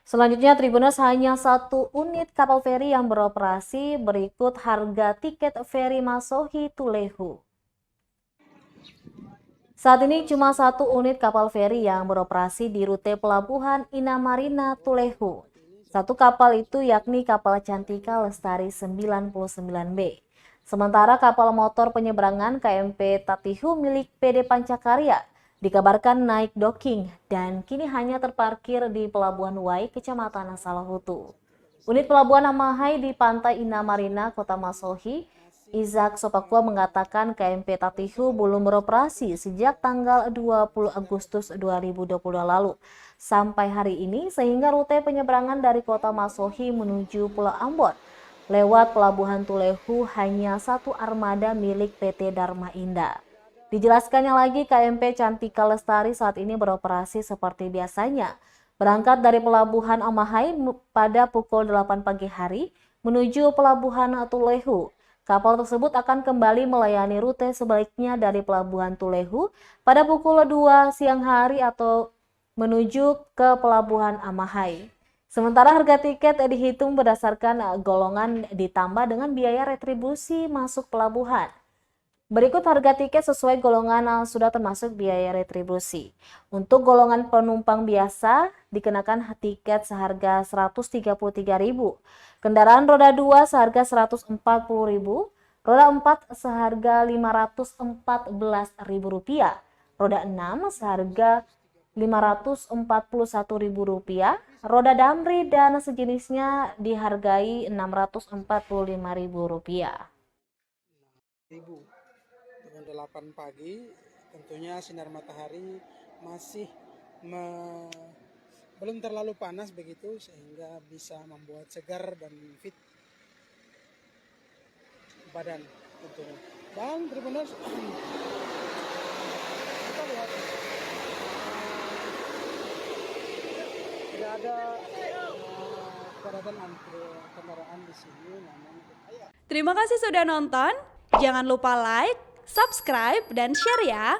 Selanjutnya, Tribuners hanya satu unit kapal feri yang beroperasi. Berikut harga tiket feri Masohi Tulehu. Saat ini cuma satu unit kapal feri yang beroperasi di rute pelabuhan Inamarina Tulehu. Satu kapal itu yakni kapal Cantika Lestari 99B. Sementara kapal motor penyeberangan KMP Tatihu milik PD Pancakarya dikabarkan naik docking dan kini hanya terparkir di Pelabuhan Wai, Kecamatan Salahutu. Unit Pelabuhan Amahai di Pantai Inamarina, Kota Masohi, Izak Sopakua mengatakan KMP Tatihu belum beroperasi sejak tanggal 20 Agustus 2020 lalu sampai hari ini, sehingga rute penyeberangan dari Kota Masohi menuju Pulau Ambon lewat Pelabuhan Tulehu hanya satu armada milik PT Dharma Indah. Dijelaskannya lagi, KMP Cantika Lestari saat ini beroperasi seperti biasanya. Berangkat dari Pelabuhan Amahai pada pukul 8 pagi hari menuju Pelabuhan Tulehu. Kapal tersebut akan kembali melayani rute sebaliknya dari Pelabuhan Tulehu pada pukul 2 siang hari atau menuju ke Pelabuhan Amahai. Sementara harga tiket dihitung berdasarkan golongan ditambah dengan biaya retribusi masuk pelabuhan. Berikut harga tiket sesuai golongan sudah termasuk biaya retribusi. Untuk golongan penumpang biasa dikenakan tiket seharga Rp133.000. Kendaraan roda 2 seharga Rp140.000, roda 4 seharga Rp514.000, roda 6 seharga Rp541.000, roda damri dan sejenisnya dihargai Rp645.000. Dengan 8 pagi, tentunya sinar matahari masih belum terlalu panas begitu, sehingga bisa membuat segar dan fit badan tentunya. Dan Tribuners, kita lihat tidak ada kepadatan kendaraan di sini. Terima kasih sudah nonton. Jangan lupa like, subscribe, dan share ya.